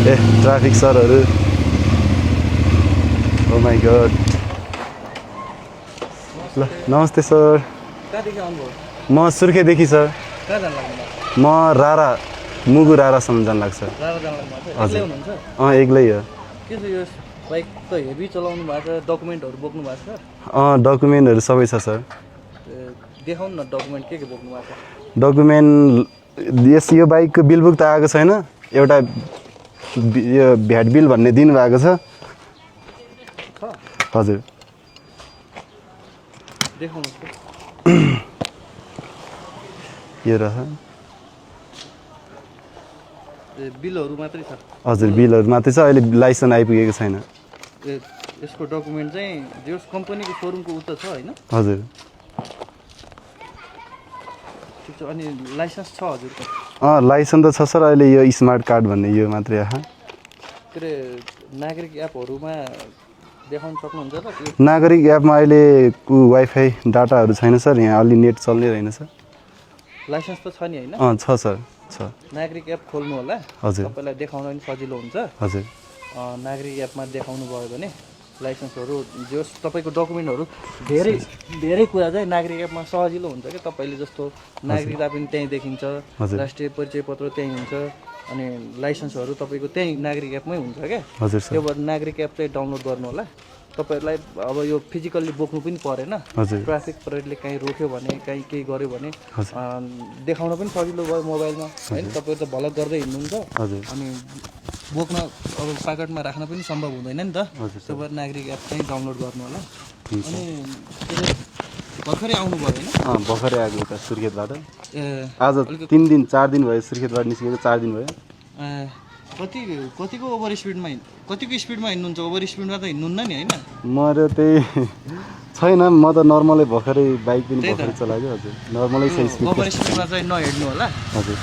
ए traffic सरहरू ओ my God ल नमस्ते सर कहाँदेखि आउनुभयो म सुर्खेतदेखि सर कहाँ जानु लाग्नु म रारा मुगु रारासम्म जानु लाग्छ रारा जानु लाग्नु भएको छ एक्लै हुनुहुन्छ एक्लै हो के छ यो बाइक त हेभी चलाउनु भएको छ डकुमेन्टहरू बोक्नु भएको छ डकुमेन्टहरू सबै छ सर देखाउनु न डकुमेन्ट के बोक्नु भएको छ डकुमेन्ट यो बाइकको बिल बुक त आएको छैन एउटा यो भ्याट बिल भन्ने दिनुभएको छ हजुर देखाउनु यो रहेछ बिलहरू मात्रै छ हजुर बिलहरू मात्रै छ अहिले लाइसेन्स आइपुगेको छैन यसको डकुमेन्ट चाहिँ जेस कम्पनीको सोरुमको उता छ होइन हजुर ठिक छ अनि लाइसेन्स छ हजुरको लाइसेन्स त छ सर अहिले यो स्मार्ट कार्ड भन्ने यो मात्रै आहा के अरे नागरिक एपहरूमा देखाउन सक्नुहुन्छ त त्यो नागरिक एपमा अहिले वाइफाई डाटाहरू छैन सर यहाँ अलि नेट चल्ने रहेन सर लाइसेन्स त छ नि होइन छ सर छ नागरिक एप खोल्नु होला हजुर तपाईँलाई देखाउन पनि सजिलो हुन्छ हजुर नागरिक एपमा देखाउनु भयो भने लाइसेन्सहरू जो तपाईँको डकुमेन्टहरू धेरै धेरै कुरा चाहिँ नागरिक एपमा सजिलो हुन्छ क्या तपाईँले जस्तो नागरिकता पनि त्यहीँ देखिन्छ राष्ट्रिय परिचय पत्र त्यहीँ हुन्छ अनि लाइसेन्सहरू तपाईँको त्यहीँ नागरिक एपमै हुन्छ क्या हजुर त्यो भएर नागरिक एप चाहिँ डाउनलोड गर्नु होला तपाईँहरूलाई अब यो फिजिकल्ली बोक्नु पनि परेन ट्राफिक परेडले काहीँ रोक्यो भने काहीँ केही गर्यो भने देखाउन पनि सजिलो भयो मोबाइलमा होइन तपाईँहरू त भलक गर्दै हिँड्नुहुन्छ अनि बोक्न अब पाकेटमा राख्न पनि सम्भव हुँदैन नि त त्यो भएर नागरिक एप चाहिँ डाउनलोड गर्नु होला अनि भर्खरै आउनुभयो होइन भर्खरै आएको उता सुर्खेतबाट ए आज 3 दिन 4 दिन भयो सुर्खेतबाट निस्केको 4 दिन भयो कतिको ओभर स्पिडमा कतिको स्पिडमा हिँड्नुहुन्छ ओभर स्पिडमा त हिँड्नुहुन्न नि होइन मेरो त्यही छैन म त नर्मलै भर्खरै बाइक पनि भर्खरै चलाएको हजुर नर्मलै छ स्पिड ओभर स्पिडमा चाहिँ नहिँड्नु होला हजुर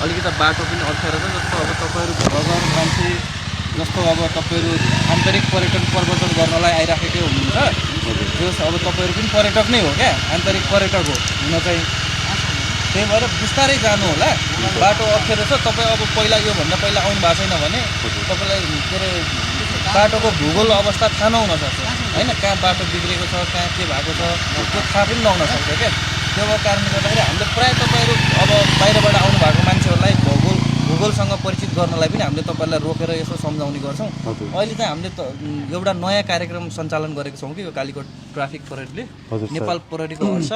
अलिकति बाटो पनि अप्ठ्यारो छ जस्तो अब तपाईँहरू घर मान्छे जस्तो अब तपाईँहरू आन्तरिक पर्यटन प्रवर्धन गर्नलाई आइराखेकै हुनुहुन्छ जो अब तपाईँहरू पनि पर्यटक नै हो क्या आन्तरिक पर्यटक हो हुन चाहिँ त्यही भएर बिस्तारै जानु होला बाटो अप्ठ्यारो छ तपाईँ अब पहिला योभन्दा पहिला आउनु भएको छैन भने तपाईँलाई के अरे बाटोको भूगोल अवस्था थाहा नहुन सक्छ होइन कहाँ बाटो बिग्रेको छ कहाँ के भएको छ त्यो थाहा पनि नहुन सक्छ क्या त्यो कारणले गर्दाखेरि हामीले प्रायः तपाईँहरू अब बाहिरबाट आउनु भएको मान्छेहरूलाई भूगोलसँग परिचित गर्नलाई पनि हामीले तपाईँलाई रोकेर यसो सम्झाउने गर्छौँ अहिले चाहिँ हामीले त एउटा नयाँ कार्यक्रम सञ्चालन गरेको छौँ कि यो कालीकोट ट्राफिक परेडले नेपाल प्रहरीको वर्ष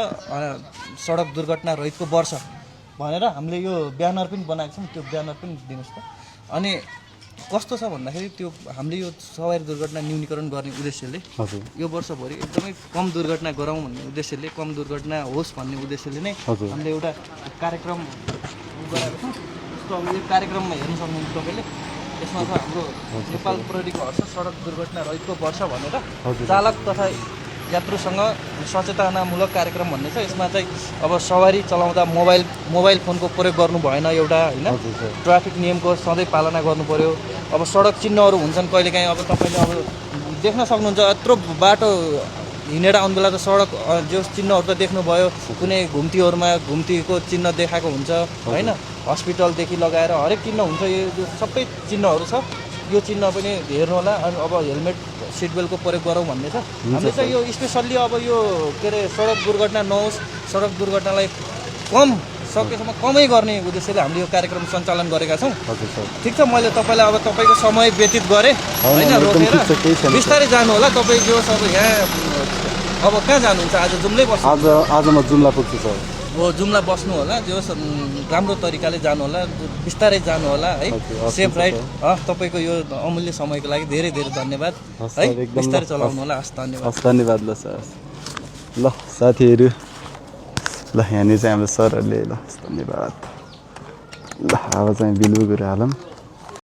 सडक दुर्घटना रहितको वर्ष भनेर हामीले यो ब्यानर पनि बनाएको छौँ त्यो ब्यानर पनि दिनुहोस् त अनि कस्तो छ भन्दाखेरि त्यो हामीले यो सवारी दुर्घटना न्यूनीकरण गर्ने उद्देश्यले यो वर्षभरि एकदमै कम दुर्घटना गरौँ भन्ने उद्देश्यले कम दुर्घटना होस् भन्ने उद्देश्यले नै हामीले एउटा कार्यक्रम गराएको छौँ जस्तो अब यो कार्यक्रममा हेर्न सक्नुहुन्छ तपाईँले यसमा छ हाम्रो नेपाल प्रहरीको वर्ष सडक दुर्घटना रहितको वर्ष भनेर चालक तथा यात्रुसँग सचेतनामूलक कार्यक्रम भन्ने छ यसमा चाहिँ अब सवारी चलाउँदा मोबाइल फोनको प्रयोग गर्नु भएन एउटा होइन ट्राफिक नियमको सधैँ पालना गर्नु पर्यो अब सडक चिन्हहरू हुन्छन् कहिलेकाहीँ अब तपाईँले अब देख्न सक्नुहुन्छ यत्रो बाटो हिँडेर आउनु बेला त सडक जो चिन्हहरू त देख्नुभयो कुनै घुम्तीहरूमा घुम्तीको चिन्ह देखाएको हुन्छ होइन हस्पिटलदेखि लगाएर हरेक चिन्ह हुन्छ यो सबै चिन्हहरू छ यो चिन्ह पनि हेर्नु होला अनि अब हेलमेट सिट बेल्टको प्रयोग गरौँ भन्ने छ हामीले चाहिँ यो स्पेसल्ली अब यो के अरे सडक दुर्घटना नहोस् सडक दुर्घटनालाई कम सकेसम्म कमै गर्ने उद्देश्यले हामीले यो कार्यक्रम सञ्चालन गरेका छौँ ठिक छ मैले तपाईँलाई अब तपाईँको समय व्यतीत गरेँ होइन रोकेर बिस्तारै जानु होला तपाईँ जो अब यहाँ अब कहाँ जानुहुन्छ आज जुम्लै बस्नु आज म जुम्ला पुग्छु सर हो जुम्ला बस्नु होला जो राम्रो तरिकाले जानु होला बिस्तारै जानु होला है सेफ राइड तपाईँको यो अमूल्य समयको लागि धेरै धेरै धन्यवाद है बिस्तारै चलाउनु होला हस् धन्यवाद धन्यवाद ल सर ल साथीहरू ल यहाँनिर चाहिँ हाम्रो सरहरूले ल धन्यवाद ल अब चाहिँ बिलबुकहरू हालौँ